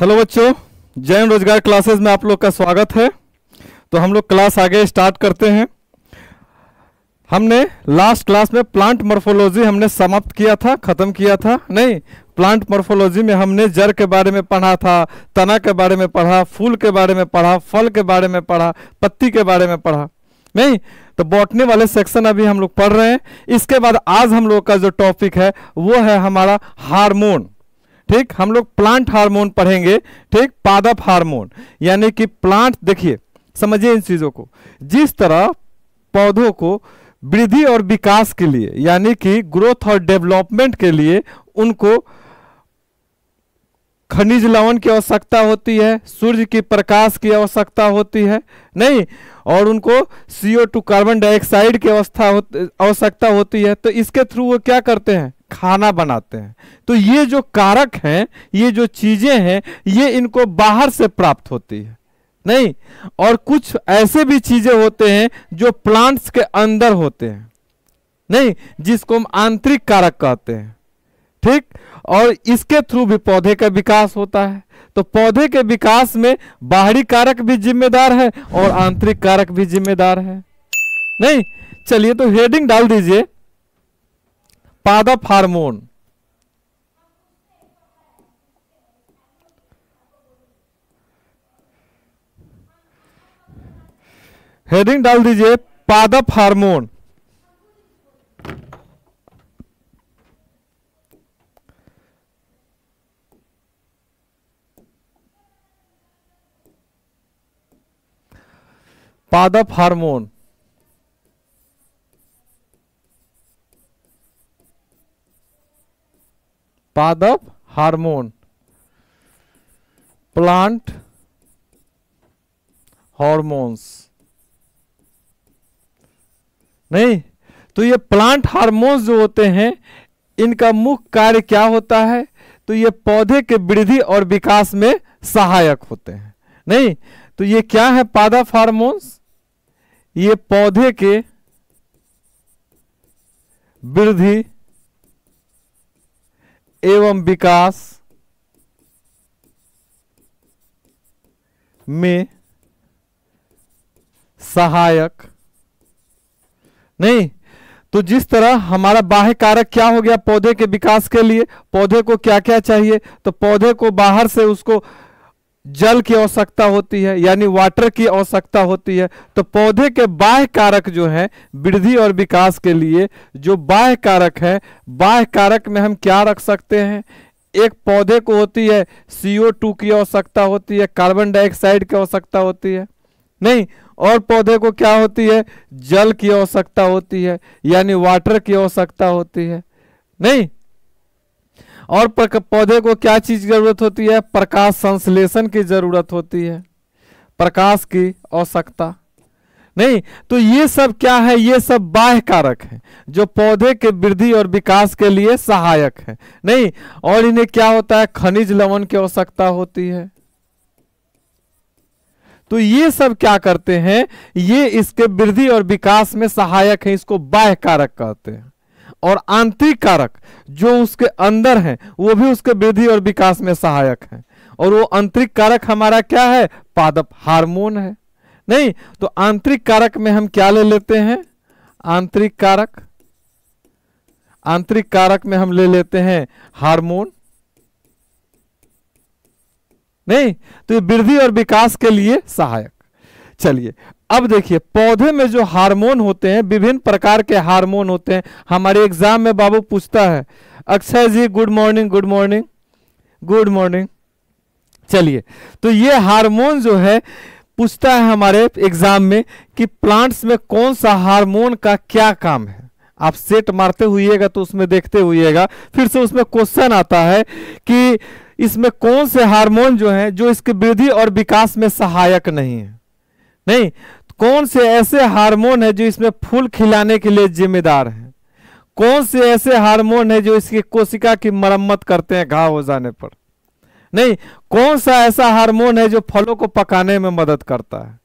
Hello बच्चों, जैन रोजगार classes में आप लोग का स्वागत है। तो हम लोग क्लास आगे स्टार्ट करते हैं। हमने लास्ट क्लास में प्लांट मॉर्फोलॉजी हमने समाप्त किया था, खत्म किया था नहीं। प्लांट मॉर्फोलॉजी में हमने जड़ के बारे में पढ़ा था, तना के बारे में पढ़ा, फूल के बारे में पढ़ा, फल के बारे में पढ़ा, पत्ती के बारे में पढ़ा नहीं। तो बॉटनी वाले सेक्शन अभी हम लोग पढ़ रहे हैं। इसके बाद आज हम लोग का जो टॉपिक है वो है हमारा हार्मोन। ठीक, हम लोग प्लांट हार्मोन पढ़ेंगे। ठीक, पादप हार्मोन यानी कि प्लांट, देखिए समझिए इन चीजों को। जिस तरह पौधों को वृद्धि और विकास के लिए यानी कि ग्रोथ और डेवलपमेंट के लिए उनको खनिज लवण की आवश्यकता होती है, सूर्य की प्रकाश की आवश्यकता होती है नहीं, और उनको CO2 कार्बन डाइऑक्साइड की आवश्यकता होती है। तो इसके थ्रू वो क्या करते हैं, खाना बनाते हैं। तो ये जो कारक हैं, ये जो चीजें हैं, ये इनको बाहर से प्राप्त होती है नहीं। और कुछ ऐसे भी चीजें होते हैं जो प्लांट्स के अंदर होते हैं नहीं, जिसको हम आंतरिक कारक कहते हैं। ठीक, और इसके थ्रू भी पौधे का विकास होता है। तो पौधे के विकास में बाहरी कारक भी जिम्मेदार है और आंतरिक कारक भी जिम्मेदार है नहीं। चलिए तो हेडिंग डाल दीजिए, पादप हार्मोन। हेडिंग डाल दीजिए, पादप हार्मोन। पादप हार्मोन, पादप हार्मोन, प्लांट हार्मोन्स नहीं। तो ये प्लांट हार्मोन्स जो होते हैं, इनका मुख्य कार्य क्या होता है, तो ये पौधे के वृद्धि और विकास में सहायक होते हैं नहीं। तो ये क्या है पादप हार्मोन्स, ये पौधे के वृद्धि एवं विकास में सहायक नहीं। तो जिस तरह हमारा बाह्य कारक क्या हो गया पौधे के विकास के लिए, पौधे को क्या क्या चाहिए, तो पौधे को बाहर से उसको जल की आवश्यकता होती है यानी वाटर की आवश्यकता होती है। तो पौधे के बाह्य कारक जो है वृद्धि और विकास के लिए जो बाह्य कारक है, बाह्य कारक में हम क्या रख सकते हैं, एक पौधे को होती है CO2 की आवश्यकता होती है, कार्बन डाइऑक्साइड की आवश्यकता होती है नहीं, और पौधे को क्या होती है, जल की आवश्यकता होती है यानी वाटर की आवश्यकता होती है नहीं। और पौधे को क्या चीज की जरूरत होती है, प्रकाश संश्लेषण की जरूरत होती है, प्रकाश की आवश्यकता नहीं। तो ये सब क्या है, ये सब बाह्य कारक है जो पौधे के वृद्धि और विकास के लिए सहायक है नहीं। और इन्हें क्या होता है, खनिज लवण की आवश्यकता होती है। तो ये सब क्या करते हैं, ये इसके वृद्धि और विकास में सहायक है, इसको बाह्य कारक कहते हैं। और आंतरिक कारक जो उसके अंदर हैं वो भी उसके वृद्धि और विकास में सहायक हैं। और वो आंतरिक कारक हमारा क्या है, पादप हार्मोन है नहीं। तो आंतरिक कारक में हम क्या ले लेते हैं, आंतरिक कारक, आंतरिक कारक में हम ले लेते हैं हार्मोन नहीं। तो ये वृद्धि और विकास के लिए सहायक। चलिए अब देखिए, पौधे में जो हार्मोन होते हैं, विभिन्न प्रकार के हार्मोन होते हैं। हमारे एग्जाम में बाबू पूछता है, Akshay ji good morning, good morning, good morning. चलिए तो ये हार्मोन जो है पूछता है हमारे एग्जाम में कि प्लांट्स में कौन सा हार्मोन का क्या काम है। आप सेट मारते हुइएगा तो उसमें देखते हुइएगा, फिर से उसमें क्वेश्चन आता है कि इसमें कौन से हार्मोन जो है जो इसके वृद्धि और विकास में सहायक नहीं है नहीं। कौन से ऐसे हार्मोन है जो इसमें फूल खिलाने के लिए जिम्मेदार हैं, कौन से ऐसे हार्मोन है जो इसकी कोशिका की मरम्मत करते हैं घाव हो जाने पर नहीं, कौन सा ऐसा हार्मोन है जो फलों को पकाने में मदद करता है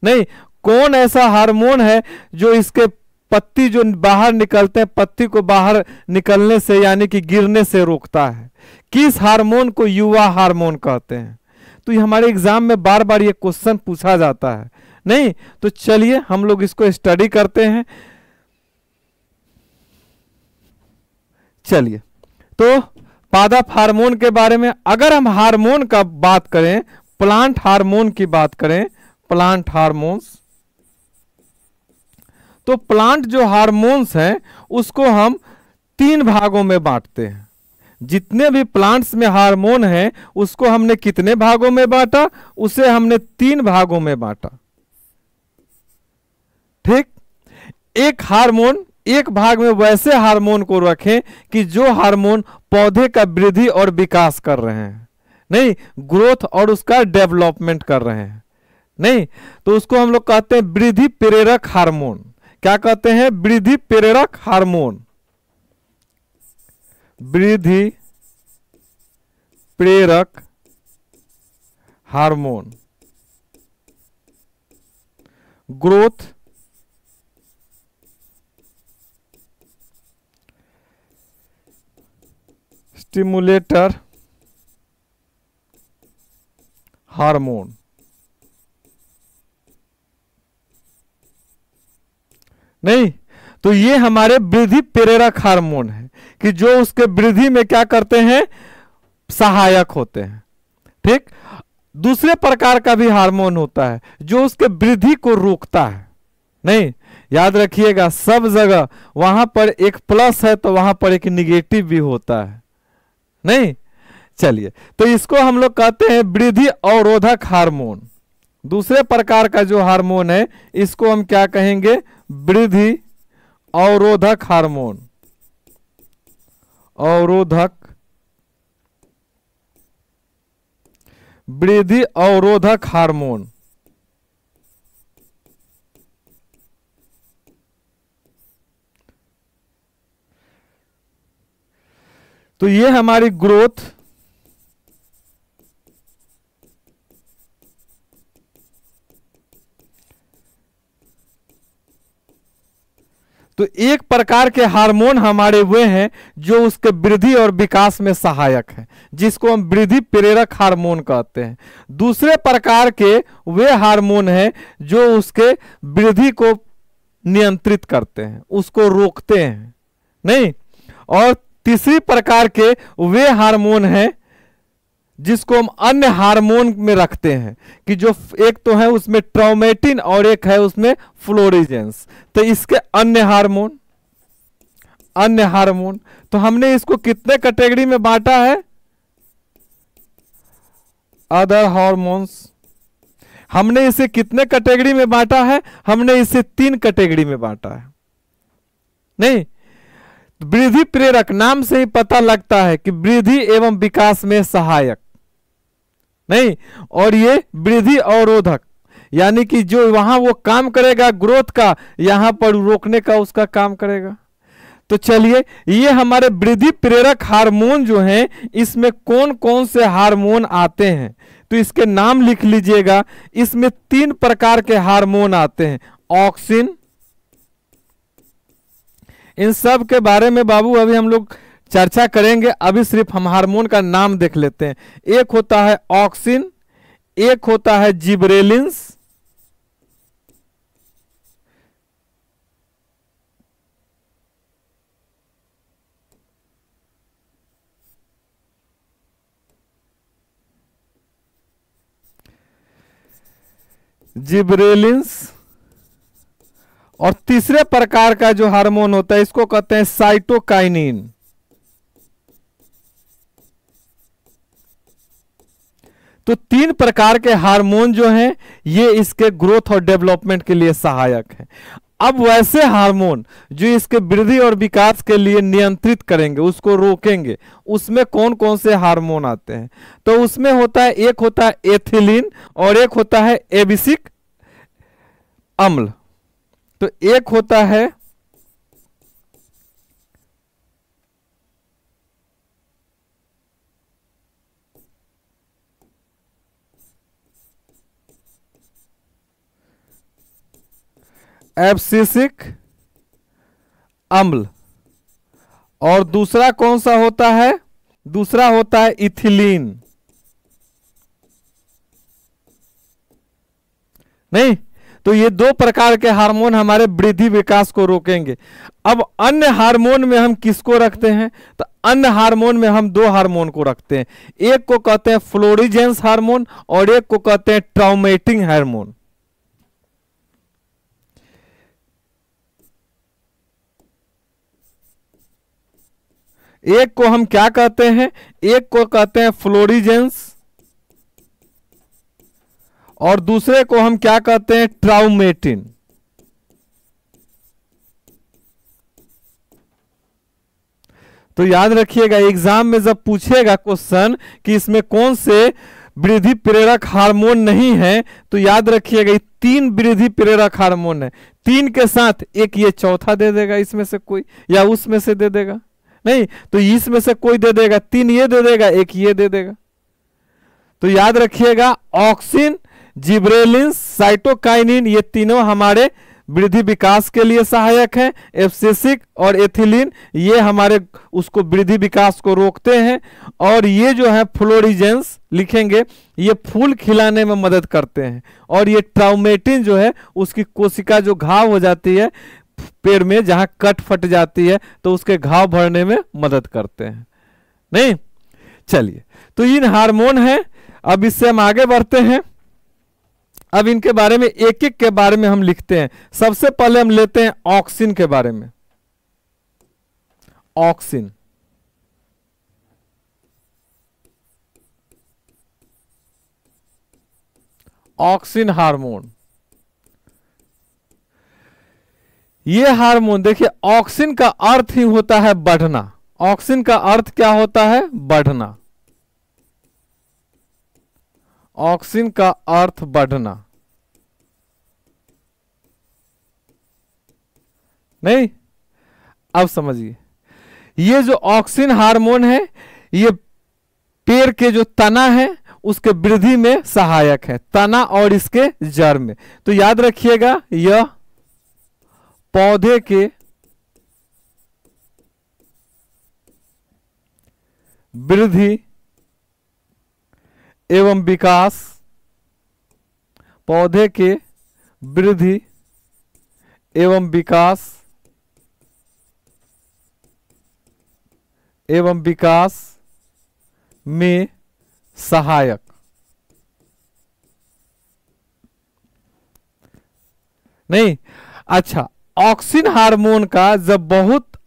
नहीं, कौन ऐसा हार्मोन है जो इसके पत्ती जो बाहर निकलते हैं, पत्ती को बाहर निकलने से यानी कि गिरने से रोकता है। किस हार्मोन को युवा हार्मोन कहते हैं? तो ये हमारे एग्जाम में बार बार ये क्वेश्चन पूछा जाता है। नहीं तो चलिए हम लोग इसको स्टडी करते हैं। चलिए तो पादप हार्मोन के बारे में, अगर हम हार्मोन का बात करें, प्लांट हार्मोन की बात करें, प्लांट हार्मोन्स, तो प्लांट जो हार्मोन्स हैं उसको हम 3 भागों में बांटते हैं। जितने भी प्लांट्स में हार्मोन हैं उसको हमने कितने भागों में बांटा? उसे हमने 3 भागों में बांटा। ठीक, एक हार्मोन, एक भाग में वैसे हार्मोन को रखें कि जो हार्मोन पौधे का वृद्धि और विकास कर रहे हैं, नहीं ग्रोथ और उसका डेवलपमेंट कर रहे हैं, नहीं तो उसको हम लोग कहते हैं वृद्धि प्रेरक हार्मोन। क्या कहते हैं? वृद्धि प्रेरक हार्मोन, वृद्धि प्रेरक हार्मोन, ग्रोथ स्टिमुलेटर हार्मोन। नहीं तो ये हमारे वृद्धि प्रेरक हार्मोन है कि जो उसके वृद्धि में क्या करते हैं? सहायक होते हैं। ठीक, दूसरे प्रकार का भी हार्मोन होता है जो उसके वृद्धि को रोकता है। नहीं, याद रखिएगा सब जगह वहां पर एक प्लस है तो वहां पर एक निगेटिव भी होता है। नहीं, चलिए तो इसको हम लोग कहते हैं वृद्धि अवरोधक हार्मोन। दूसरे प्रकार का जो हार्मोन है इसको हम क्या कहेंगे? वृद्धि अवरोधक हार्मोन, अवरोधक, वृद्धि अवरोधक हार्मोन। तो ये हमारी ग्रोथ तो एक प्रकार के हार्मोन हमारे वे हैं जो उसके वृद्धि और विकास में सहायक है, जिसको हम वृद्धि प्रेरक हार्मोन कहते हैं। दूसरे प्रकार के वे हार्मोन हैं जो उसके वृद्धि को नियंत्रित करते हैं, उसको रोकते हैं। नहीं, और तीसरी प्रकार के वे हार्मोन हैं जिसको हम अन्य हार्मोन में रखते हैं कि जो एक तो है उसमें ट्राउमेटिन और एक है उसमें फ्लोरिजेंस। तो इसके अन्य हार्मोन, अन्य हार्मोन, तो हमने इसको कितने कैटेगरी में बांटा है? Other hormones. हमने इसे कितने कैटेगरी में बांटा है? हमने इसे 3 कैटेगरी में बांटा है। नहीं, वृद्धि प्रेरक नाम से ही पता लगता है कि वृद्धि एवं विकास में सहायक। नहीं, और ये वृद्धि अवरोधक, यानी कि जो वहां वो काम करेगा ग्रोथ का, यहां पर रोकने का उसका काम करेगा। तो चलिए ये हमारे वृद्धि प्रेरक हार्मोन जो हैं इसमें कौन कौन से हार्मोन आते हैं तो इसके नाम लिख लीजिएगा। इसमें 3 प्रकार के हार्मोन आते हैं। ऑक्सिन, इन सब के बारे में बाबू अभी हम लोग चर्चा करेंगे, अभी सिर्फ हम हार्मोन का नाम देख लेते हैं। एक होता है ऑक्सिन, एक होता है जिबरेलिन्स, जिबरेलिन्स, और तीसरे प्रकार का जो हार्मोन होता है इसको कहते हैं साइटोकाइनिन। तो 3 प्रकार के हार्मोन जो हैं ये इसके ग्रोथ और डेवलपमेंट के लिए सहायक हैं। अब वैसे हार्मोन जो इसके वृद्धि और विकास के लिए नियंत्रित करेंगे, उसको रोकेंगे, उसमें कौन कौन से हार्मोन आते हैं? तो उसमें होता है, एक होता है एथिलीन और एक होता है एबिसिक अम्ल। तो एक होता है एब्सिसिक अम्ल और दूसरा कौन सा होता है? दूसरा होता है इथिलीन। नहीं, तो ये दो प्रकार के हार्मोन हमारे वृद्धि विकास को रोकेंगे। अब अन्य हार्मोन में हम किसको रखते हैं? तो अन्य हार्मोन में हम दो हार्मोन को रखते हैं, एक को कहते हैं फ्लोरिजेंस हार्मोन और एक को कहते हैं ट्राउमेटिंग हार्मोन। एक को हम क्या कहते हैं? एक को कहते हैं फ्लोरिजेंस और दूसरे को हम क्या कहते हैं? ट्राउमेटिन। तो याद रखिएगा, एग्जाम में जब पूछेगा क्वेश्चन कि इसमें कौन से वृद्धि प्रेरक हार्मोन नहीं है, तो याद रखिएगा ये तीन वृद्धि प्रेरक हार्मोन है। तीन के साथ एक ये चौथा दे देगा इसमें से कोई, या उसमें से दे देगा, नहीं तो इसमें से कोई दे देगा, तीन ये दे देगा, एक ये दे देगा। तो याद रखिएगा ऑक्सिन, जिब्रेलिन, साइटोकाइनिन, ये तीनों हमारे वृद्धि विकास के लिए सहायक हैं। एब्सिसिक और एथिलीन ये हमारे उसको वृद्धि विकास को रोकते हैं। और ये जो है फ्लोरिजेंस लिखेंगे, ये फूल खिलाने में मदद करते हैं। और ये ट्राउमेटिन जो है उसकी कोशिका जो घाव हो जाती है पेड़ में, जहां कट फट जाती है, तो उसके घाव भरने में मदद करते हैं। नहीं, चलिए, तो इन हार्मोन हैं। अब इससे हम आगे बढ़ते हैं। अब इनके बारे में एक एक के बारे में हम लिखते हैं। सबसे पहले हम लेते हैं ऑक्सिन के बारे में। ऑक्सिन, ऑक्सिन हार्मोन, ये हार्मोन देखिए, ऑक्सिन का अर्थ ही होता है बढ़ना। ऑक्सिन का अर्थ क्या होता है? बढ़ना। ऑक्सिन का अर्थ बढ़ना। नहीं, अब समझिए, ये जो ऑक्सिन हार्मोन है ये पेड़ के जो तना है उसके वृद्धि में सहायक है, तना और इसके जड़ में। तो याद रखिएगा, यह पौधे के वृद्धि एवं विकास, पौधे के वृद्धि एवं विकास में सहायक। नहीं, अच्छा, ऑक्सिन हार्मोन का जब बहुत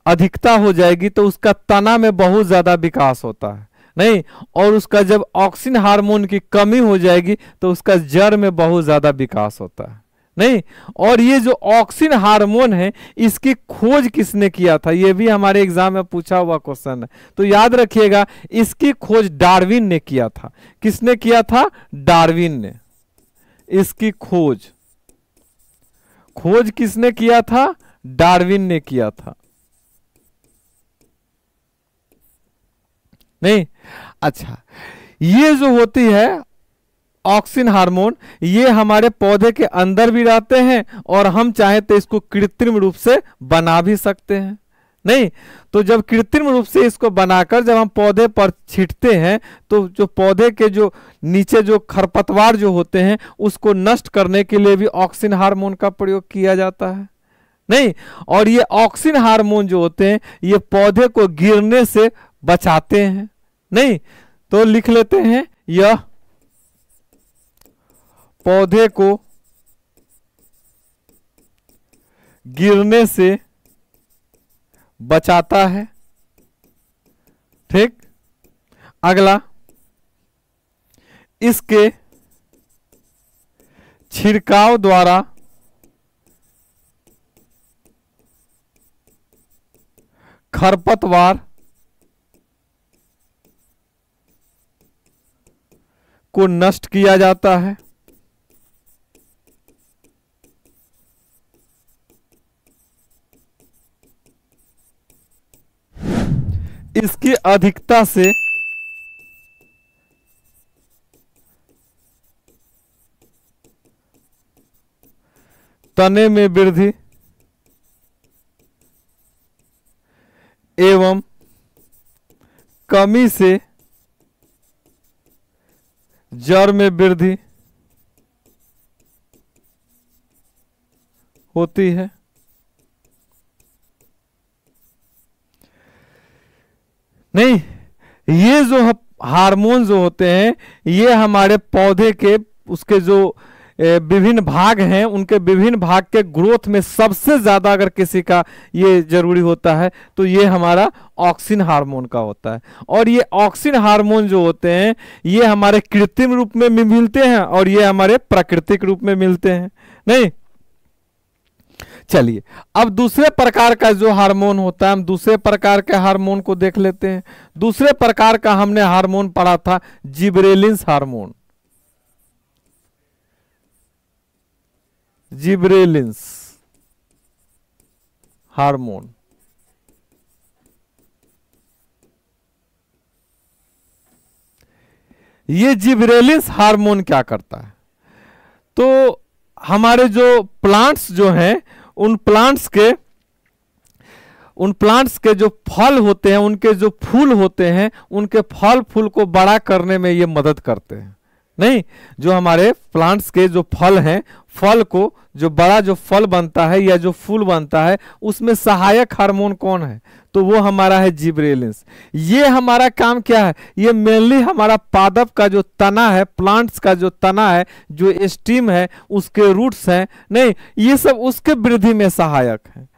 अधिकता हो जाएगी तो उसका तना में बहुत ज्यादा विकास होता है। नहीं, और उसका जब ऑक्सिन हार्मोन की कमी हो जाएगी तो उसका जड़ में बहुत ज्यादा विकास होता है। नहीं, और ये जो ऑक्सिन हार्मोन है इसकी खोज किसने किया था? ये भी हमारे एग्जाम में पूछा हुआ क्वेश्चन है। तो याद रखिएगा, इसकी खोज डार्विन ने किया था। किसने किया था? डार्विन ने। इसकी खोज किसने किया था? डार्विन ने किया था। नहीं, अच्छा, ये जो होती है ऑक्सिन हार्मोन, ये हमारे पौधे के अंदर भी रहते हैं और हम चाहे तो इसको कृत्रिम रूप से बना भी सकते हैं। नहीं, तो जब कृत्रिम रूप से इसको बनाकर जब हम पौधे पर छींटते हैं तो जो पौधे के जो नीचे जो खरपतवार जो होते हैं उसको नष्ट करने के लिए भी ऑक्सिन हार्मोन का प्रयोग किया जाता है। नहीं, और ये ऑक्सिन हार्मोन जो होते हैं ये पौधे को गिरने से बचाते हैं। नहीं, तो लिख लेते हैं, यह पौधे को गिरने से बचाता है। ठीक, अगला, इसके छिड़काव द्वारा खरपतवार को नष्ट किया जाता है। इसकी अधिकता से तने में वृद्धि एवं कमी से जड़ में वृद्धि होती है। नहीं, ये जो हार्मोन जो होते हैं ये हमारे पौधे के उसके जो विभिन्न भाग हैं उनके विभिन्न भाग के ग्रोथ में सबसे ज्यादा अगर किसी का ये जरूरी होता है तो ये हमारा ऑक्सिन हार्मोन का होता है। और ये ऑक्सिन हार्मोन जो होते हैं ये हमारे कृत्रिम रूप में भी मिलते हैं और ये हमारे प्राकृतिक रूप में मिलते हैं। नहीं, चलिए अब दूसरे प्रकार का जो हार्मोन होता है हम दूसरे प्रकार के हार्मोन को देख लेते हैं। दूसरे प्रकार का हमने हार्मोन पढ़ा था जिबरेलिन्स हार्मोन। जिबरेलिन्स हार्मोन ये जिबरेलिन्स हार्मोन क्या करता है? तो हमारे जो प्लांट्स जो हैं उन प्लांट्स के जो फल होते हैं उनके जो फूल होते हैं उनके फल फूल को बड़ा करने में ये मदद करते हैं। नहीं, जो हमारे प्लांट्स के जो फल हैं फल को जो बड़ा जो फल बनता है या जो फूल बनता है उसमें सहायक हार्मोन कौन है? तो वो हमारा है जिबरेलिन्स। ये हमारा काम क्या है? ये मेनली हमारा पादप का जो तना है, प्लांट्स का जो तना है, जो स्टीम है, उसके रूट्स हैं, नहीं ये सब उसके वृद्धि में सहायक है।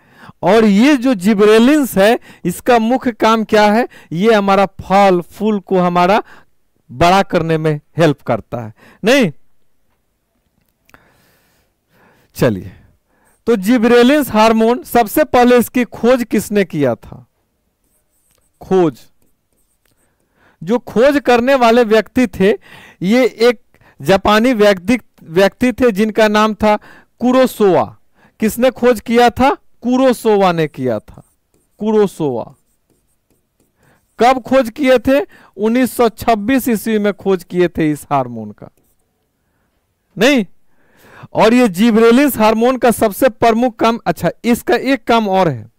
और ये जो जिबरेलिन्स है इसका मुख्य काम क्या है? ये हमारा फल फूल को हमारा बड़ा करने में हेल्प करता है। नहीं, चलिए तो जिबरेलिन्स हार्मोन सबसे पहले इसकी खोज किसने किया था? जो खोज करने वाले व्यक्ति थे ये एक जापानी व्यक्ति थे जिनका नाम था कुरोसोवा। किसने खोज किया था? कुरोसोवा ने किया था। कुरोसोवा कब खोज किए थे? 1926 ईस्वी में खोज किए थे इस हार्मोन का। नहीं, और ये जिबरेलिन्स हार्मोन का सबसे प्रमुख काम, अच्छा इसका एक काम और है,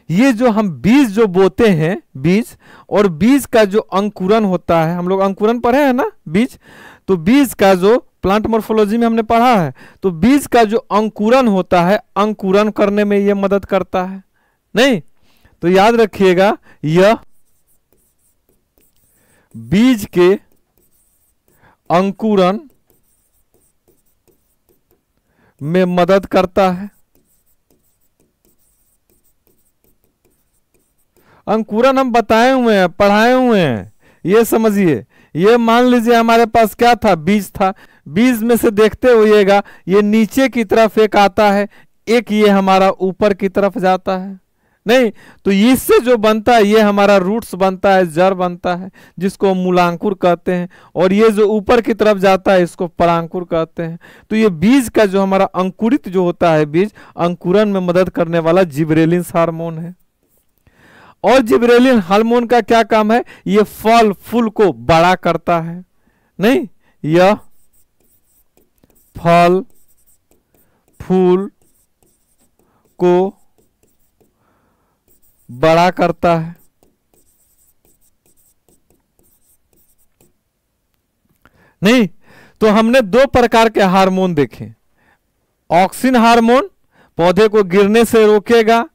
ये जो हम बीज जो बोते हैं बीज और बीज का जो अंकुरन होता है, हम लोग अंकुरन पढ़े हैं ना बीज, तो बीज का जो प्लांट मॉर्फोलॉजी में हमने पढ़ा है, तो बीज का जो अंकुरन होता है अंकुरन करने में ये मदद करता है। नहीं, तो याद रखिएगा यह बीज के अंकुरन में मदद करता है। अंकुरन हम बताए हुए हैं, पढ़ाए हुए हैं, ये समझिए। ये मान लीजिए हमारे पास क्या था? बीज था। बीज में से देखते होइएगा ये नीचे की तरफ एक आता है, एक ये हमारा ऊपर की तरफ जाता है। नहीं, तो इससे जो बनता है ये हमारा रूट्स बनता है, जड़ बनता है, जिसको मूलांकुर कहते हैं। और ये जो ऊपर की तरफ जाता है इसको परांकुर कहते हैं। तो ये बीज का जो हमारा अंकुरित जो होता है बीज, अंकुरन में मदद करने वाला जिबरेलिन्स हार्मोन है। और जिबरेलिन हार्मोन का क्या काम है? ये फल फूल को बड़ा करता है। नहीं, यह फल फूल को बड़ा करता है। नहीं, तो हमने दो प्रकार के हार्मोन देखे। ऑक्सिन हार्मोन पौधे को गिरने से रोकेगा,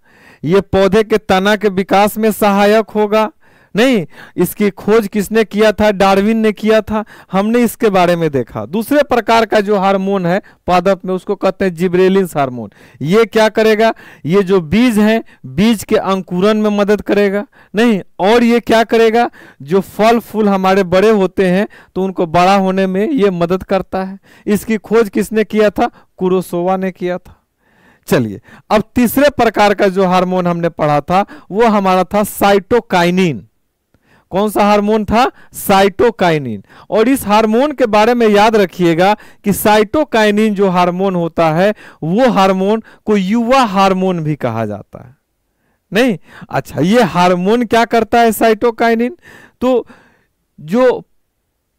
ये पौधे के तना के विकास में सहायक होगा। नहीं, इसकी खोज किसने किया था? डार्विन ने किया था। हमने इसके बारे में देखा। दूसरे प्रकार का जो हार्मोन है पादप में उसको कहते हैं जिबरेलिन्स हार्मोन। ये क्या करेगा? ये जो बीज है बीज के अंकुरन में मदद करेगा। नहीं, और ये क्या करेगा? जो फल फूल हमारे बड़े होते हैं तो उनको बड़ा होने में ये मदद करता है। इसकी खोज किसने किया था? कुरोसोवा ने किया था। चलिए अब तीसरे प्रकार का जो हार्मोन हमने पढ़ा था वो हमारा था साइटोकाइनिन। कौन सा हार्मोन था? साइटोकाइनिन। और इस हार्मोन के बारे में याद रखिएगा कि साइटोकाइनिन जो हार्मोन होता है वो हार्मोन को युवा हार्मोन भी कहा जाता है। नहीं, अच्छा ये हार्मोन क्या करता है साइटोकाइनिन? तो जो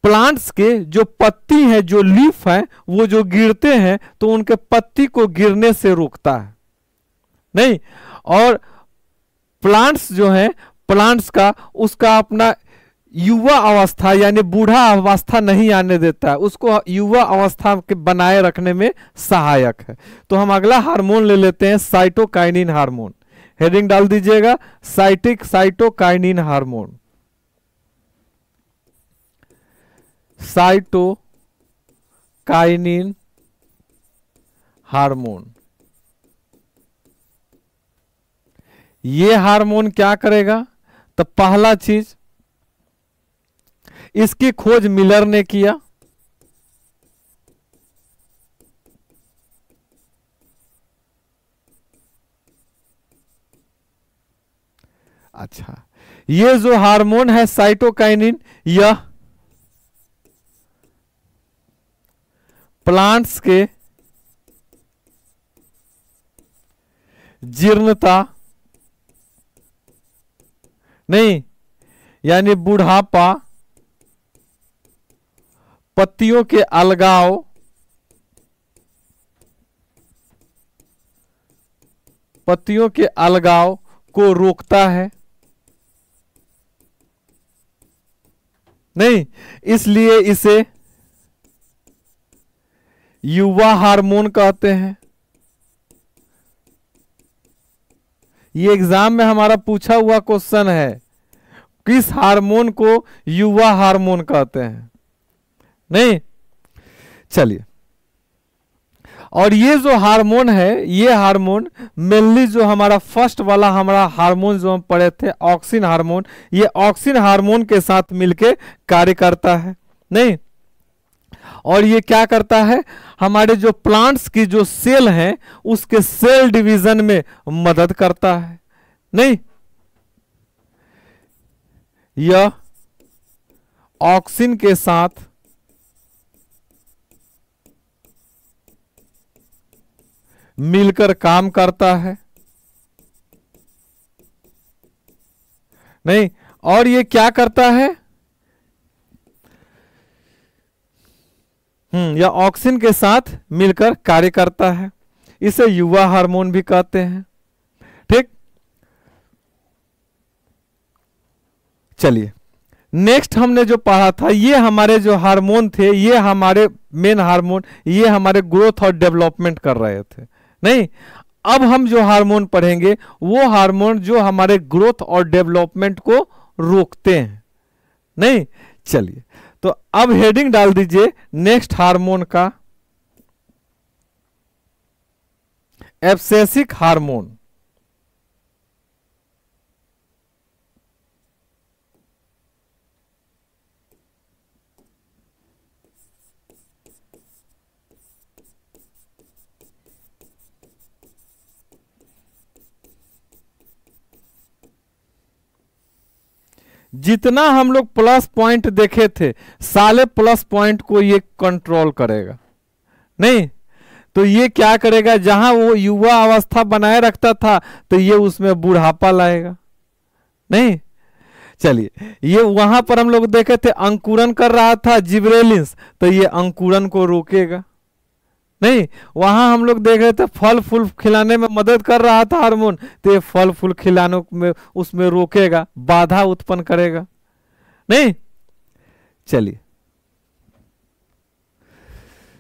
प्लांट्स के जो पत्ती है, जो लीफ है, वो जो गिरते हैं तो उनके पत्ती को गिरने से रोकता है। नहीं, और प्लांट्स जो हैं, प्लांट्स का उसका अपना युवा अवस्था यानी बूढ़ा अवस्था नहीं आने देता है, उसको युवा अवस्था के बनाए रखने में सहायक है। तो हम अगला हार्मोन ले लेते हैं साइटोकाइनिन हार्मोन। हेडिंग डाल दीजिएगा साइटोकाइनिन हार्मोन। साइटोकाइनिन हार्मोन, ये हार्मोन क्या करेगा? तो पहला चीज, इसकी खोज मिलर ने किया। अच्छा, ये जो हार्मोन है साइटोकाइनिन, यह प्लांट्स के जीर्णता नहीं यानी बुढ़ापा, पत्तियों के अलगाव, पत्तियों के अलगाव को रोकता है। नहीं, इसलिए इसे युवा हार्मोन कहते हैं। ये एग्जाम में हमारा पूछा हुआ क्वेश्चन है, किस हार्मोन को युवा हार्मोन कहते हैं? नहीं, चलिए। और ये जो हार्मोन है, ये हार्मोन मेनली जो हमारा फर्स्ट वाला हमारा हार्मोन जो हम पढ़े थे ऑक्सिन हार्मोन, ये ऑक्सिन हार्मोन के साथ मिलके कार्य करता है। नहीं, और ये क्या करता है? हमारे जो प्लांट्स की जो सेल हैं उसके सेल डिवीजन में मदद करता है। नहीं, यह ऑक्सिन के साथ मिलकर काम करता है। नहीं, और ये क्या करता है? यह ऑक्सिन के साथ मिलकर कार्य करता है। इसे युवा हार्मोन भी कहते हैं। ठीक, चलिए नेक्स्ट हमने जो पढ़ा था, ये हमारे जो हार्मोन थे, ये हमारे मेन हार्मोन, ये हमारे ग्रोथ और डेवलपमेंट कर रहे थे। नहीं, अब हम जो हार्मोन पढ़ेंगे वो हार्मोन जो हमारे ग्रोथ और डेवलपमेंट को रोकते हैं। नहीं, चलिए तो अब हेडिंग डाल दीजिए नेक्स्ट हार्मोन का, एब्सेसिक हार्मोन। जितना हम लोग प्लस पॉइंट देखे थे, सारे प्लस पॉइंट को ये कंट्रोल करेगा। नहीं, तो ये क्या करेगा? जहां वो युवा अवस्था बनाए रखता था तो ये उसमें बुढ़ापा लाएगा। नहीं, चलिए ये वहां पर हम लोग देखे थे अंकुरन कर रहा था जिब्रेलिंस, तो ये अंकुरन को रोकेगा। नहीं, वहां हम लोग देख रहे थे फल फूल खिलाने में मदद कर रहा था हार्मोन, तो ये फल फूल खिलाने में उसमें रोकेगा, बाधा उत्पन्न करेगा। नहीं, चलिए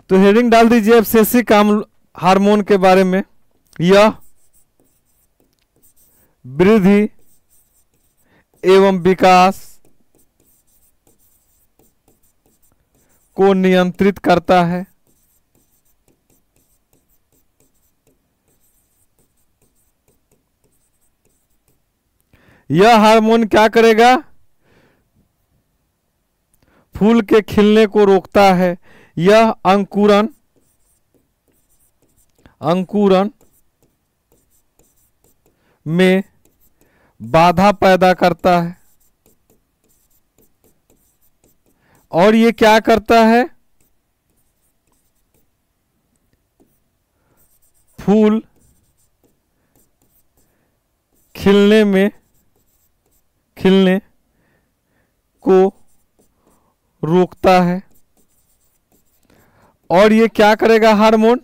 तो हेडिंग डाल दीजिए एब्सेसिक हार्मोन के बारे में। यह वृद्धि एवं विकास को नियंत्रित करता है। यह हार्मोन क्या करेगा? फूल के खिलने को रोकता है। यह अंकुरन में बाधा पैदा करता है। और ये क्या करता है? फूल खिलने को रोकता है। और ये क्या करेगा हार्मोन?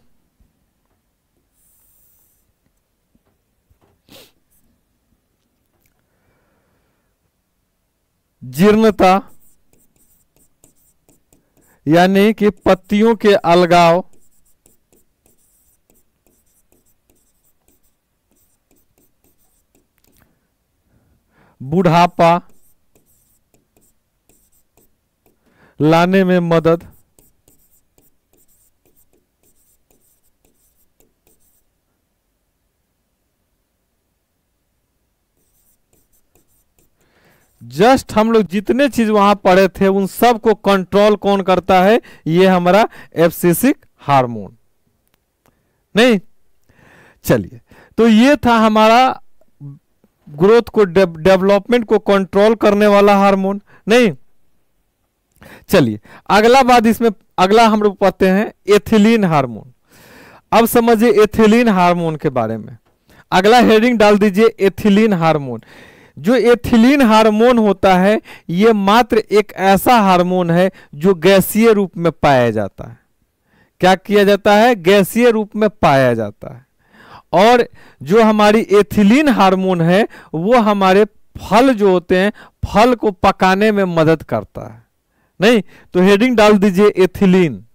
जीर्णता यानी कि पत्तियों के अलगाव, बुढ़ापा लाने में मदद, जस्ट हम लोग जितने चीज वहां पढ़े थे उन सब को कंट्रोल कौन करता है? ये हमारा एब्सिसिक हार्मोन। नहीं, चलिए, तो ये था हमारा ग्रोथ को डेवलपमेंट को कंट्रोल करने वाला हार्मोन। नहीं, चलिए अगला बात, इसमें अगला हम लोग पढ़ते हैं एथिलीन हार्मोन। अब समझिए एथिलीन हार्मोन के बारे में। अगला हेडिंग डाल दीजिए एथिलीन हार्मोन। जो एथिलीन हार्मोन होता है यह मात्र एक ऐसा हार्मोन है जो गैसीय रूप में पाया जाता है। क्या किया जाता है? गैसीय रूप में पाया जाता है। और जो हमारी एथिलीन हार्मोन है वो हमारे फल जो होते हैं, फल को पकाने में मदद करता है। नहीं, तो हेडिंग डाल दीजिए एथिलीन।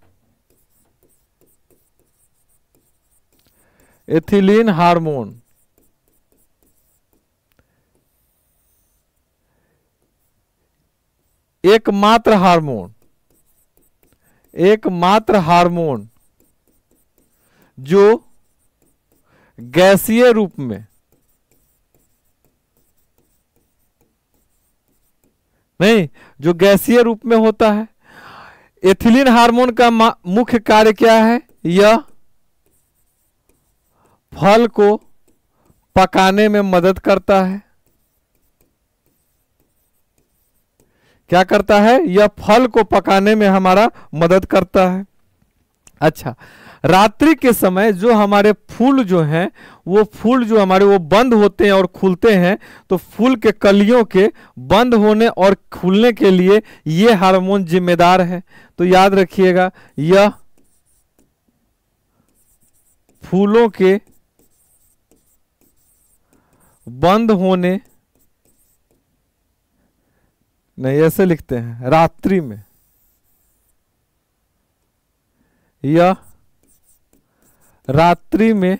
एथिलीन हार्मोन एकमात्र हार्मोन जो गैसीय रूप में, नहीं, जो गैसीय रूप में होता है। एथिलीन हार्मोन का मुख्य कार्य क्या है? यह फल को पकाने में मदद करता है। क्या करता है? यह फल को पकाने में हमारा मदद करता है। अच्छा, रात्रि के समय जो हमारे फूल जो हैं, वो फूल जो हमारे वो बंद होते हैं और खुलते हैं, तो फूल के कलियों के बंद होने और खुलने के लिए ये हार्मोन जिम्मेदार है। तो याद रखिएगा, यह फूलों के बंद होने, नहीं ऐसे लिखते हैं, रात्रि में यह रात्रि में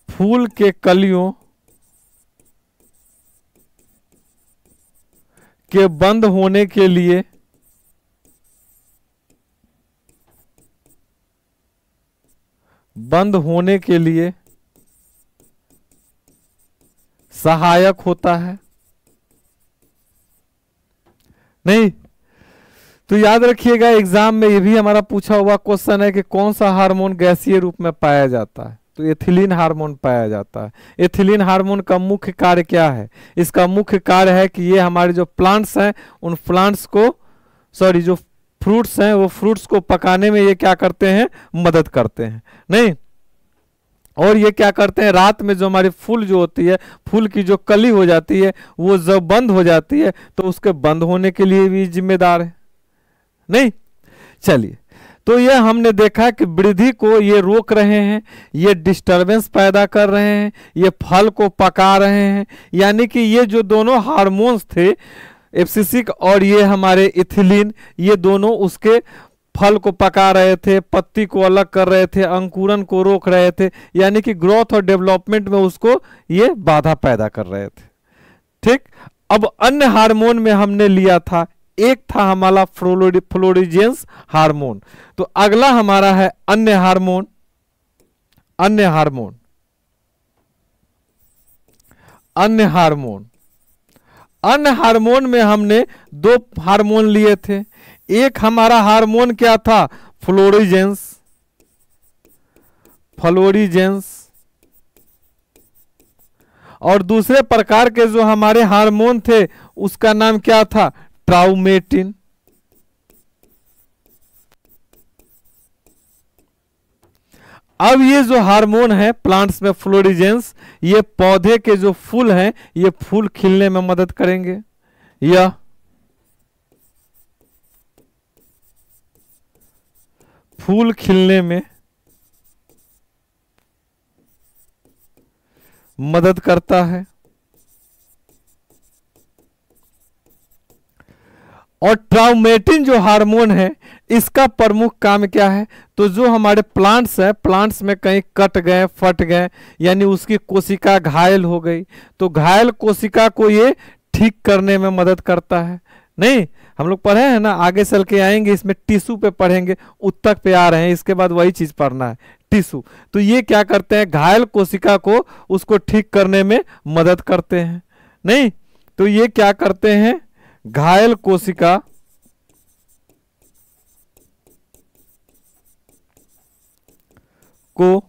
फूल के कलियों के बंद होने के लिए सहायक होता है। नहीं, तो याद रखिएगा एग्जाम में ये भी हमारा पूछा हुआ क्वेश्चन है कि कौन सा हार्मोन गैसीय रूप में पाया जाता है? तो एथिलीन हार्मोन पाया जाता है। एथिलीन हार्मोन का मुख्य कार्य क्या है? इसका मुख्य कार्य है कि ये हमारे जो प्लांट्स हैं उन प्लांट्स को, सॉरी, जो फ्रूट्स हैं वो फ्रूट्स को पकाने में ये क्या करते हैं? मदद करते हैं। नहीं, और ये क्या करते हैं? रात में जो हमारी फूल जो होती है, फूल की जो कली हो जाती है, वो जब बंद हो जाती है तो उसके बंद होने के लिए भी जिम्मेदार है। नहीं, चलिए, तो ये हमने देखा कि वृद्धि को ये रोक रहे हैं, ये डिस्टरबेंस पैदा कर रहे हैं, ये फल को पका रहे हैं। यानी कि ये जो दोनों हार्मोन्स थे, एब्सिसिक और ये हमारे इथिलीन, ये दोनों उसके फल को पका रहे थे, पत्ती को अलग कर रहे थे, अंकुरन को रोक रहे थे, यानी कि ग्रोथ और डेवलपमेंट में उसको ये बाधा पैदा कर रहे थे। ठीक, अब अन्य हार्मोन में हमने लिया था, एक था हमारा फ्लोरिजेंस हार्मोन। तो अगला हमारा है अन्य हार्मोन। अन्य हार्मोन में हमने दो हार्मोन लिए थे। एक हमारा हार्मोन क्या था? फ्लोरिजेंस। और दूसरे प्रकार के जो हमारे हार्मोन थे उसका नाम क्या था? ट्राउमेटिन। अब ये जो हार्मोन है प्लांट्स में फ्लोरिजेंस, ये पौधे के जो फूल हैं, ये फूल खिलने में मदद करेंगे। यह फूल खिलने में मदद करता है। और ट्राउमेटिन जो हार्मोन है इसका प्रमुख काम क्या है, तो जो हमारे प्लांट्स है, प्लांट्स में कहीं कट गए, फट गए, यानी उसकी कोशिका घायल हो गई, तो घायल कोशिका को ये ठीक करने में मदद करता है। नहीं, हम लोग पढ़े हैं ना, आगे चल के आएंगे इसमें टिश्यू पे पढ़ेंगे, उत्तक पे आ रहे हैं, इसके बाद वही चीज पढ़ना है, टिश्यू। तो ये क्या करते हैं, घायल कोशिका को उसको ठीक करने में मदद करते हैं। नहीं, तो ये क्या करते हैं, घायल कोशिका को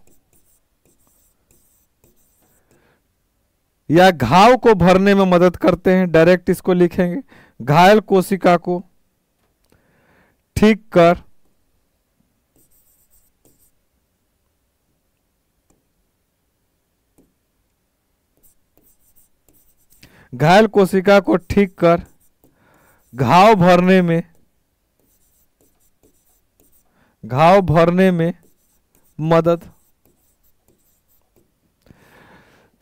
या घाव को भरने में मदद करते हैं। डायरेक्ट इसको लिखेंगे, घायल कोशिका को ठीक कर घायल कोशिका को ठीक कर घाव भरने में मदद।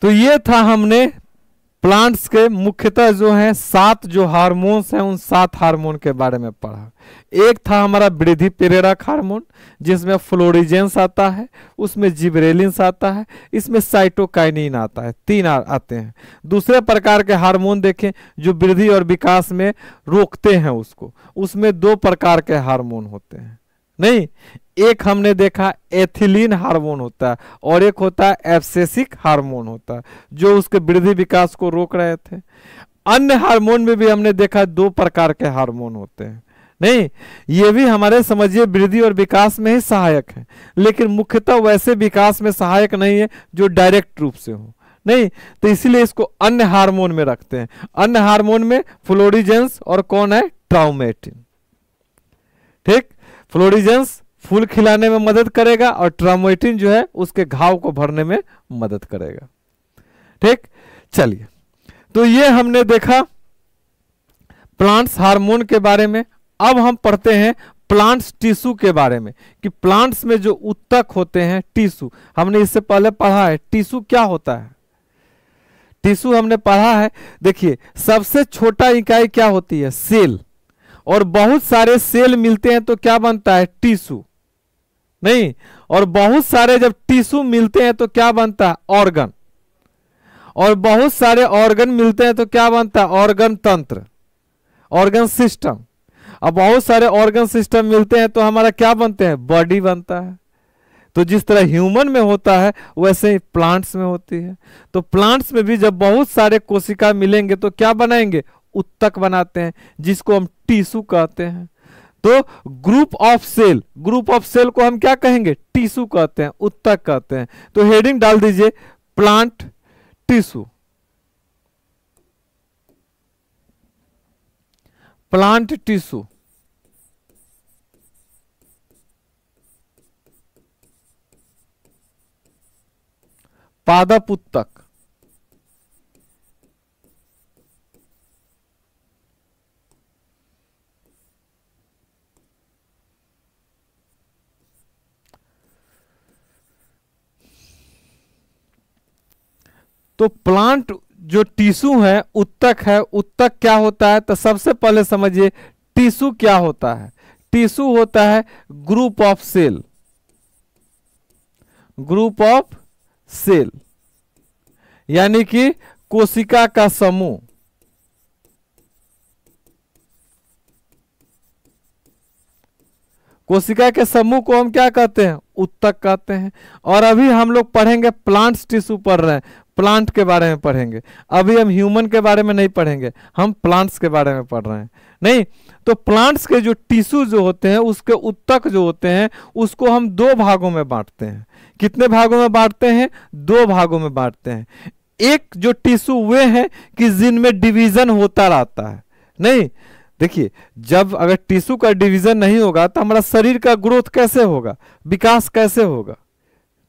तो ये था हमने प्लांट्स के मुख्यतः जो हैं 7 जो हार्मोन्स हैं, उन 7 हार्मोन के बारे में पढ़ा। एक था हमारा वृद्धि प्रेरक हार्मोन, जिसमें फ्लोरिजेंस आता है, उसमें जिबरेलिन्स आता है, इसमें साइटोकाइनिन आता है, 3 आते हैं। दूसरे प्रकार के हार्मोन देखें जो वृद्धि और विकास में रोकते हैं उसको, उसमें 2 प्रकार के हार्मोन होते हैं। नहीं, एक हमने देखा एथिलीन हार्मोन होता है और एक होता है एब्सेसिक हार्मोन होता है, जो उसके वृद्धि विकास को रोक रहे थे। अन्य हार्मोन में भी हमने देखा 2 प्रकार के हार्मोन होते हैं। नहीं, ये भी हमारे समझिए वृद्धि और विकास में ही सहायक है, लेकिन मुख्यतः वैसे विकास में सहायक नहीं है जो डायरेक्ट रूप से हो। नहीं, तो इसीलिए इसको अन्य हार्मोन में रखते हैं। अन्य हार्मोन में फ्लोरिजेंस और कौन है, ट्राउमेटिन। ठीक, फ्लोरिजेंस फूल खिलाने में मदद करेगा और ट्राउमेटिन जो है उसके घाव को भरने में मदद करेगा। ठीक, चलिए, तो ये हमने देखा प्लांट्स हार्मोन के बारे में। अब हम पढ़ते हैं प्लांट्स टिश्यू के बारे में, कि प्लांट्स में जो उत्तक होते हैं टिश्यू, हमने इससे पहले पढ़ा है टिश्यू क्या होता है। टिश्यू हमने पढ़ा है, देखिए सबसे छोटा इकाई क्या होती है, सेल, और बहुत सारे सेल मिलते हैं तो क्या बनता है, टिश्यू। नहीं, और बहुत सारे जब टिश्यू मिलते हैं तो क्या बनता है, ऑर्गन, और बहुत सारे ऑर्गन मिलते हैं तो क्या बनता है, ऑर्गन तंत्र, ऑर्गन सिस्टम। अब बहुत सारे ऑर्गन सिस्टम मिलते हैं तो हमारा क्या बनते हैं, बॉडी बनता है। तो जिस तरह ह्यूमन में होता है वैसे ही प्लांट्स में होती है। तो प्लांट्स में भी जब बहुत सारे कोशिका मिलेंगे तो क्या बनाएंगे, उत्तक बनाते हैं, जिसको हम टिश्यू कहते हैं। तो group of cell, group of cell को हम क्या कहेंगे, टिश्यू कहते हैं, उत्तक कहते हैं। तो हेडिंग डाल दीजिए प्लांट टिश्यू, प्लांट टिश्यू। पादप उत्तक, तो प्लांट जो टिश्यू है, उत्तक है, उत्तक क्या होता है, तो सबसे पहले समझिए टिश्यू क्या होता है। टिश्यू होता है group of cell, group of cell यानी कि कोशिका का समूह। कोशिका के समूह को हम क्या कहते हैं, उत्तक कहते हैं। और अभी हम लोग पढ़ेंगे प्लांट्स टिश्यू पढ़ रहे हैं, प्लांट के बारे में पढ़ेंगे। अभी हम ह्यूमन के बारे में नहीं पढ़ेंगे, हम प्लांट्स के बारे में पढ़ रहे हैं। नहीं, तो प्लांट्स के जो टिश्यू जो होते हैं, उसके उत्तक जो होते हैं, उसको हम 2 भागों में बांटते हैं। कितने भागों में बांटते हैं, 2 भागों में बांटते हैं। एक जो टिश्यू वे हैं कि जिनमें डिवीजन होता रहता है। नहीं, देखिए जब अगर टिश्यू का डिवीजन नहीं होगा तो हमारा शरीर का ग्रोथ कैसे होगा, विकास कैसे होगा।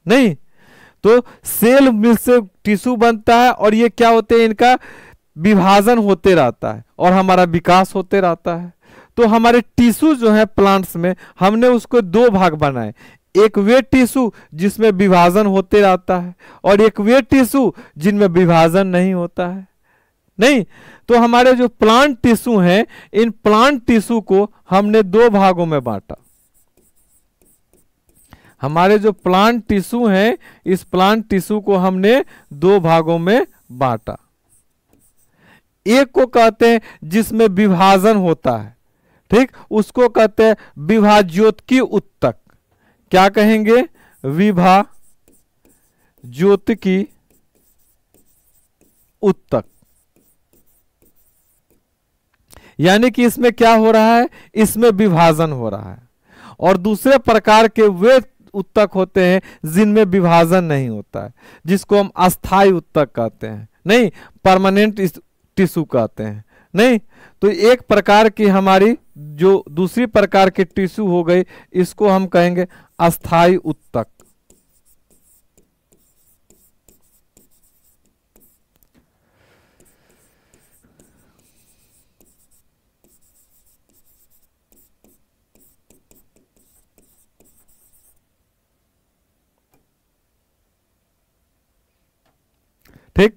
नहीं, तो सेल मिल से टिश्यू बनता है और ये क्या होते हैं, इनका विभाजन होते रहता है और हमारा विकास होते रहता है। तो हमारे टिश्यू जो है प्लांट्स में, हमने उसको 2 भाग बनाए। एक वे टिश्यू जिसमें विभाजन होते रहता है और एक वे टिश्यू जिनमें विभाजन नहीं होता है। नहीं, तो हमारे जो प्लांट टिश्यू हैं, इन प्लांट टिश्यू को हमने दो भागों में बांटा। हमारे जो प्लांट टिश्यू हैं, इस प्लांट टिश्यू को हमने दो भागों में बांटा। एक को कहते हैं जिसमें विभाजन होता है, ठीक, उसको कहते हैं विभाज्योतकी उत्तक। क्या कहेंगे? विभाज्योतकी उत्तक। यानी कि इसमें क्या हो रहा है? इसमें विभाजन हो रहा है। और दूसरे प्रकार के वे उत्तक होते हैं जिनमें विभाजन नहीं होता है, जिसको हम अस्थाई उत्तक कहते हैं, नहीं परमानेंट टिश्यू कहते हैं। नहीं, तो एक प्रकार की हमारी जो दूसरी प्रकार की टिश्यू हो गई, इसको हम कहेंगे अस्थाई उत्तक। ठीक,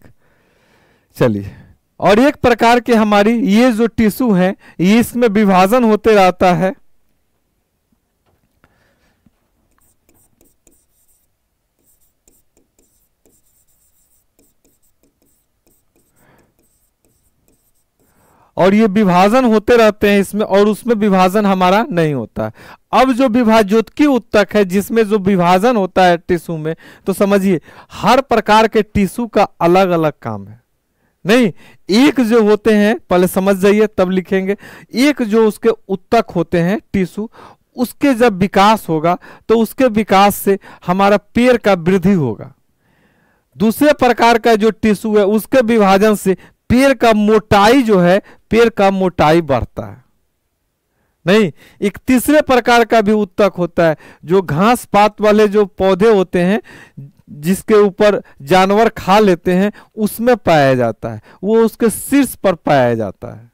चलिए। और एक प्रकार के हमारी ये जो टिश्यू है, ये इसमें विभाजन होते रहता है। और ये विभाजन होते रहते हैं इसमें, और उसमें विभाजन हमारा नहीं होता है। अब जो विभाज्योतकी उत्तक है, जिसमें जो विभाजन होता है टिश्यू में, तो समझिए हर प्रकार के टिश्यू का अलग अलग काम है। नहीं, एक जो होते हैं, पहले समझ जाइए तब लिखेंगे। एक जो उसके उत्तक होते हैं टिश्यू, उसके जब विकास होगा तो उसके विकास से हमारा पेड़ का वृद्धि होगा। दूसरे प्रकार का जो टिश्यू है, उसके विभाजन से पेड़ का मोटाई जो है, पेड़ का मोटाई बढ़ता है। नहीं, एक तीसरे प्रकार का भी उत्तक होता है, जो घास पात वाले जो पौधे होते हैं, जिसके ऊपर जानवर खा लेते हैं, उसमें पाया जाता है, वो उसके शीर्ष पर पाया जाता है।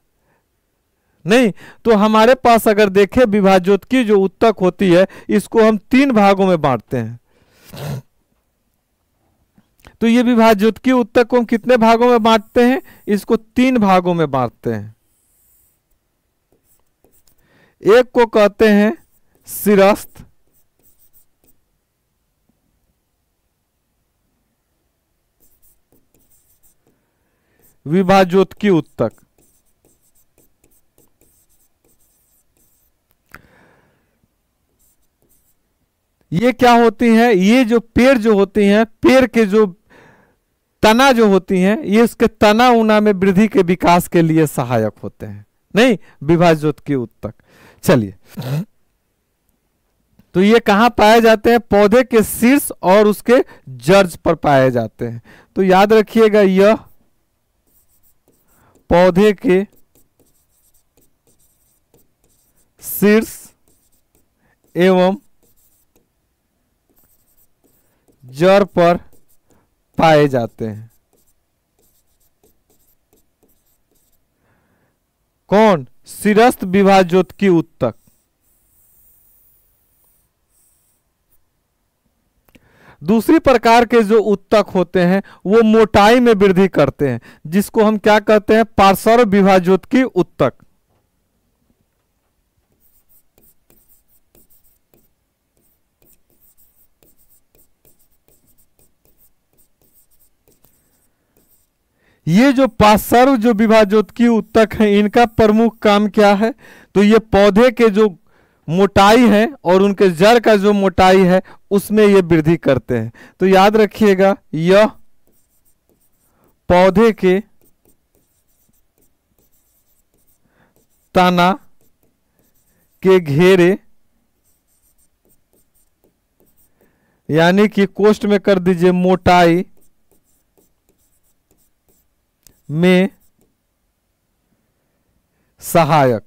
नहीं, तो हमारे पास अगर देखें विभाज्योतकी जो उत्तक होती है, इसको हम तीन भागों में बांटते हैं। तो ये विभाज्योतकी उत्तक को हम कितने भागों में बांटते हैं? इसको तीन भागों में बांटते हैं। एक को कहते हैं शिरस्थ, विभाज्योतकी उत्तक। ये क्या होती है? ये जो पेड़ जो होती हैं, पेड़ के जो तना जो होती हैं, ये इसके तना उना में वृद्धि के विकास के लिए सहायक होते हैं। नहीं, विभाज्योतकी उत्तक। चलिए, तो ये कहां पाए जाते हैं? पौधे के शीर्ष और उसके जड़ पर पाए जाते हैं। तो याद रखिएगा, यह पौधे के शीर्ष एवं जड़ पर पाए जाते हैं। कौन? शिरस्थ विभाज्योतकी उत्तक। दूसरी प्रकार के जो उत्तक होते हैं, वो मोटाई में वृद्धि करते हैं, जिसको हम क्या कहते हैं? पार्श्व विभाज्योतकी उत्तक। ये जो पार्श्व जो विभाज्योतकी उत्तक है, इनका प्रमुख काम क्या है? तो ये पौधे के जो मोटाई है और उनके जड़ का जो मोटाई है, उसमें ये वृद्धि करते हैं। तो याद रखिएगा, यह पौधे के तना के घेरे, यानी कि कोष्ठ में कर दीजिए मोटाई में सहायक।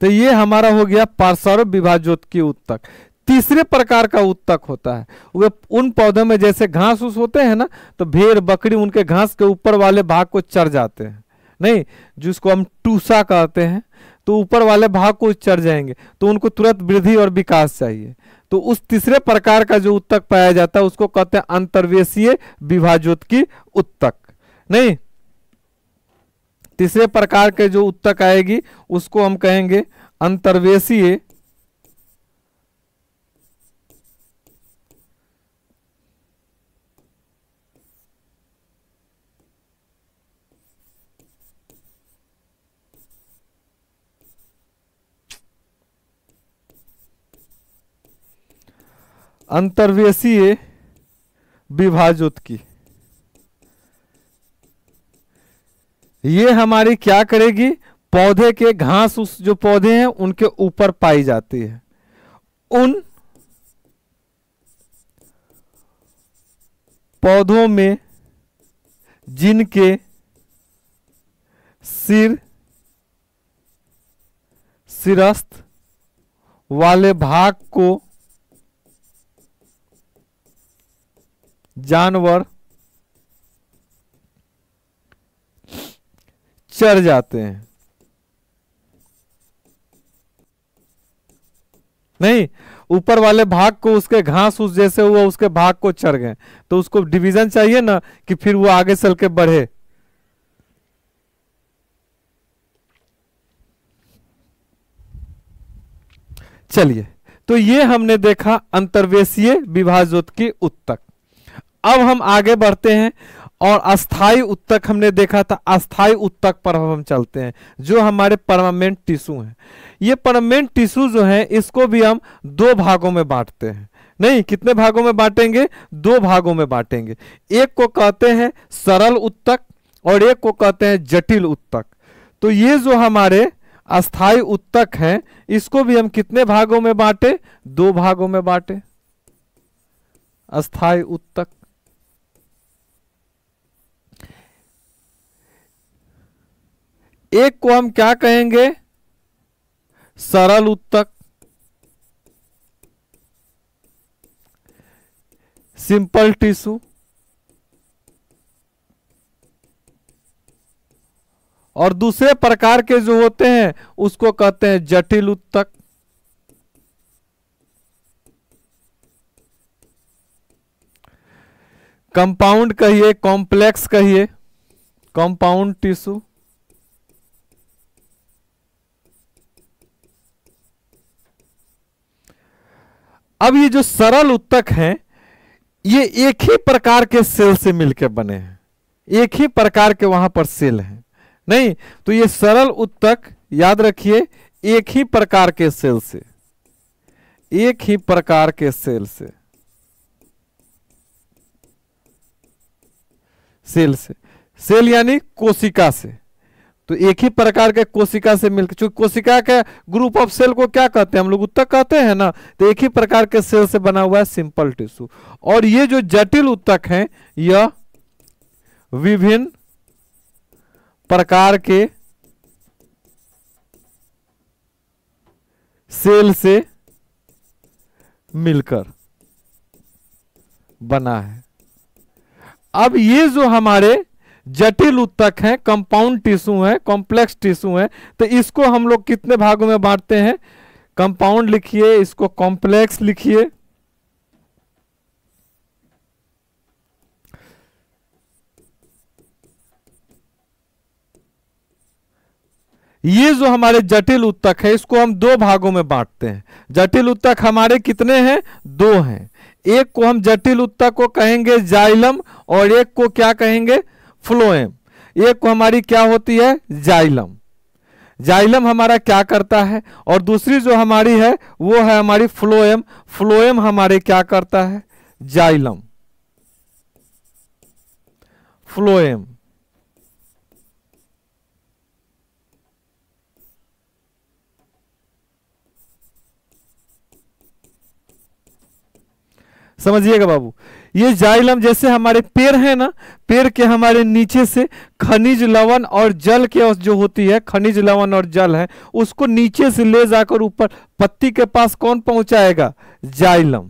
तो ये हमारा हो गया पार्श्व विभाज्योतकी उत्तक। तीसरे प्रकार का उत्तक होता है, वे उन पौधों में जैसे घास फूस होते हैं ना, तो भेड़ बकरी उनके घास के ऊपर वाले भाग को चर जाते हैं। नहीं, जिसको हम टूसा कहते हैं। तो ऊपर वाले भाग को चढ़ जाएंगे, तो उनको तुरंत वृद्धि और विकास चाहिए। तो उस तीसरे प्रकार का जो उत्तक पाया जाता है उसको कहते हैं अंतर्वेशीय विभाजोत्की उत्तक। नहीं, तीसरे प्रकार के जो उत्तक आएगी उसको हम कहेंगे अंतर्वेशीय अंतर्वेशीय विभाजोत्की। ये हमारी क्या करेगी, पौधे के घास उस जो पौधे हैं उनके ऊपर पाई जाती है। उन पौधों में जिनके सिरस्थ वाले भाग को जानवर चढ़ जाते हैं। नहीं, ऊपर वाले भाग को उसके घास उस जैसे हुआ उसके भाग को चढ़ गए, तो उसको डिवीजन चाहिए ना कि फिर वो आगे चल के बढ़े। चलिए, तो ये हमने देखा अंतर्वेशीय विभाजोत्की उत्तक। अब हम आगे बढ़ते हैं और अस्थाई उत्तक हमने देखा था। अस्थाई उत्तक पर हम चलते हैं जो हमारे परमानेंट टिश्यू हैं। ये परमानेंट टिश्यू जो है इसको भी हम दो भागों में बांटते हैं। नहीं, कितने भागों में बांटेंगे, दो भागों में बांटेंगे। एक को कहते हैं सरल उत्तक और एक को कहते हैं जटिल उत्तक। तो ये जो हमारे अस्थाई उत्तक हैं इसको भी हम कितने भागों में बांटे, दो भागों में बांटे। अस्थाई उत्तक, एक को हम क्या कहेंगे, सरल उत्तक, सिंपल टिश्यू, और दूसरे प्रकार के जो होते हैं उसको कहते हैं जटिल उत्तक। कंपाउंड कहिए, कॉम्प्लेक्स कहिए, कंपाउंड टिश्यू। अब ये जो सरल उत्तक हैं ये एक ही प्रकार के सेल से मिलकर बने हैं, एक ही प्रकार के वहां पर सेल हैं। नहीं, तो ये सरल उत्तक याद रखिए एक ही प्रकार के सेल से, एक ही प्रकार के सेल से, सेल यानी कोशिका से। तो एक ही प्रकार के कोशिका से मिलकर, चूंकि कोशिका के ग्रुप ऑफ सेल को क्या कहते हैं हम लोग, उत्तक कहते हैं ना। तो एक ही प्रकार के सेल से बना हुआ है सिंपल टिश्यू। और ये जो जटिल उत्तक हैं यह विभिन्न प्रकार के सेल से मिलकर बना है। अब ये जो हमारे जटिल उत्तक हैं, कंपाउंड टिश्यू हैं, कॉम्प्लेक्स टिश्यू हैं, तो इसको हम लोग कितने भागों में बांटते हैं, कंपाउंड लिखिए, इसको कॉम्प्लेक्स लिखिए। ये जो हमारे जटिल उत्तक है इसको हम दो भागों में बांटते हैं। जटिल उत्तक हमारे कितने हैं, दो हैं। एक को हम जटिल उत्तक को कहेंगे जाइलम और एक को क्या कहेंगे, फ्लोएम। एक को हमारी क्या होती है, जाइलम। जाइलम हमारा क्या करता है, और दूसरी जो हमारी है वो है हमारी फ्लोएम। फ्लोएम हमारे क्या करता है, जाइलम, फ्लोएम। समझिएगा बाबू, ये जाइलम जैसे हमारे पेड़ है ना, पेड़ के हमारे नीचे से खनिज लवण और जल के जो होती है, खनिज लवण और जल है, उसको नीचे से ले जाकर ऊपर पत्ती के पास कौन पहुंचाएगा, जाइलम।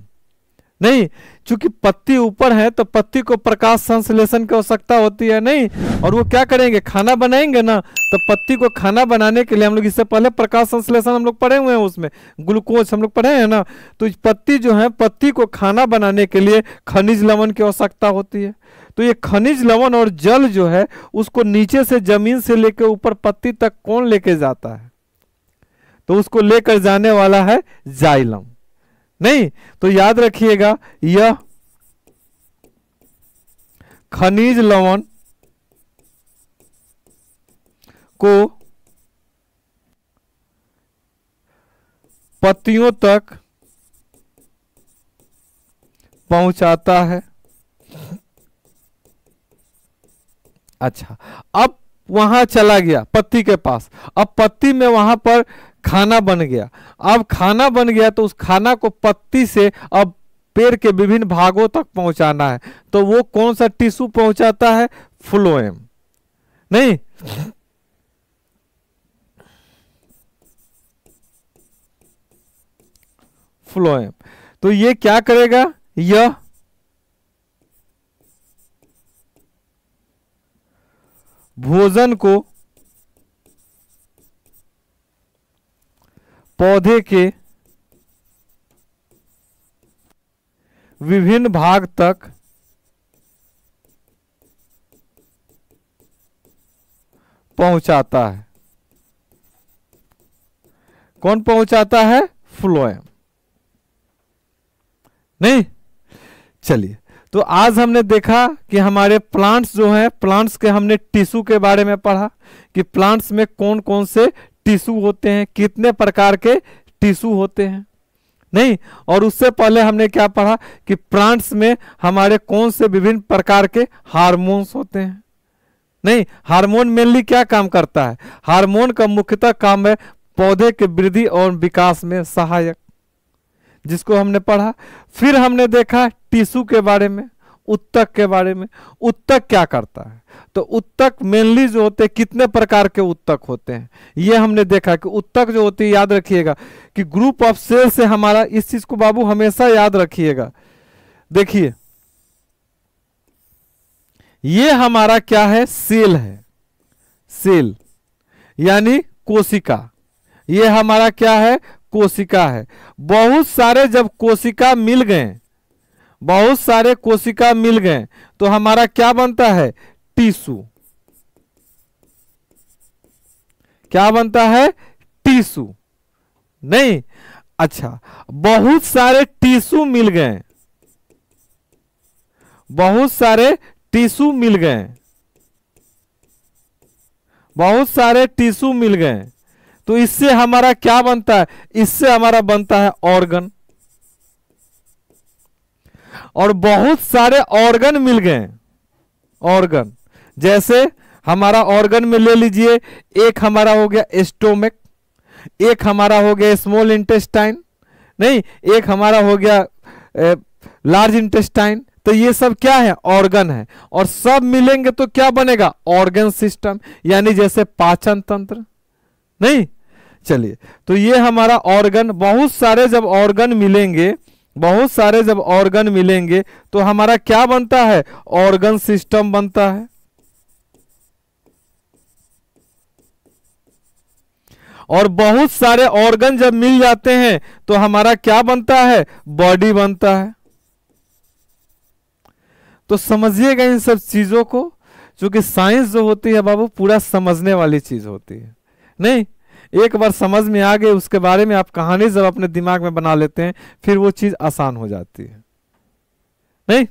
नहीं, चूंकि पत्ती ऊपर है तो पत्ती को प्रकाश संश्लेषण की आवश्यकता होती है नहीं, और वो क्या करेंगे, खाना बनाएंगे ना, तो पत्ती को खाना बनाने के लिए हम लोग इससे पहले प्रकाश संश्लेषण हम लोग पढ़े हुए हैं, उसमें ग्लूकोज हम लोग पढ़े हैं ना। तो पत्ती जो है, पत्ती को खाना बनाने के लिए खनिज लवण की आवश्यकता होती है। तो ये खनिज लवण और जल जो है उसको नीचे से जमीन से लेकर ऊपर पत्ती तक कौन लेके जाता है, तो उसको लेकर जाने वाला है जाइलम नहीं। तो याद रखिएगा, यह खनिज लवण को पत्तियों तक पहुंचाता है। अच्छा, अब वहां चला गया पत्ती के पास, अब पत्ती में वहां पर खाना बन गया। अब खाना बन गया तो उस खाना को पत्ती से अब पेड़ के विभिन्न भागों तक पहुंचाना है, तो वो कौन सा टिश्यू पहुंचाता है, फ्लोएम नहीं। फ्लोएम, तो ये क्या करेगा, यह भोजन को पौधे के विभिन्न भाग तक पहुंचाता है। कौन पहुंचाता है, फ्लोएम नहीं। चलिए, तो आज हमने देखा कि हमारे प्लांट्स जो हैं, प्लांट्स के हमने टिश्यू के बारे में पढ़ा कि प्लांट्स में कौन कौन से टिश्यू होते हैं, कितने प्रकार के टिश्यू होते हैं नहीं। और उससे पहले हमने क्या पढ़ा कि प्लांट्स में हमारे कौन से विभिन्न प्रकार के हार्मोन्स होते हैं नहीं। हार्मोन मेनली क्या काम करता है, हार्मोन का मुख्यतः काम है पौधे के वृद्धि और विकास में सहायक, जिसको हमने पढ़ा। फिर हमने देखा टिश्यू के बारे में, उत्तक के बारे में। उत्तक क्या करता है, तो उत्तक मेनली जो होते हैं, कितने प्रकार के उत्तक होते हैं ये हमने देखा कि उत्तक जो होती है, याद रखिएगा कि ग्रुप ऑफ सेल से हमारा, इस चीज को बाबू हमेशा याद रखिएगा। देखिए, ये हमारा क्या है, सेल है, सेल यानी कोशिका। ये हमारा क्या है, कोशिका है। बहुत सारे जब कोशिका मिल गए, बहुत सारे कोशिका मिल गए तो हमारा क्या बनता है, टिश्यू। क्या बनता है, टिश्यू नहीं। अच्छा, बहुत सारे टिश्यू मिल गए, बहुत सारे टिश्यू मिल गए, बहुत सारे टिश्यू मिल गए, तो इससे हमारा क्या बनता है, इससे हमारा बनता है ऑर्गन। और बहुत सारे ऑर्गन मिल गए, ऑर्गन जैसे हमारा ऑर्गन में ले लीजिए, एक हमारा हो गया स्टोमक, एक हमारा हो गया स्मॉल इंटेस्टाइन नहीं, एक हमारा हो गया लार्ज इंटेस्टाइन। तो ये सब क्या है, ऑर्गन है, और सब मिलेंगे तो क्या बनेगा, ऑर्गन सिस्टम, यानी जैसे पाचन तंत्र नहीं। चलिए, तो ये हमारा ऑर्गन, बहुत सारे जब ऑर्गन मिलेंगे, बहुत सारे जब ऑर्गन मिलेंगे तो हमारा क्या बनता है, ऑर्गन सिस्टम बनता है। और बहुत सारे ऑर्गन जब मिल जाते हैं तो हमारा क्या बनता है, बॉडी बनता है। तो समझिएगा इन सब चीजों को, क्योंकि साइंस जो होती है बाबू पूरा समझने वाली चीज होती है नहीं। एक बार समझ में आ गए, उसके बारे में आप कहानी जब अपने दिमाग में बना लेते हैं, फिर वो चीज आसान हो जाती है नहीं।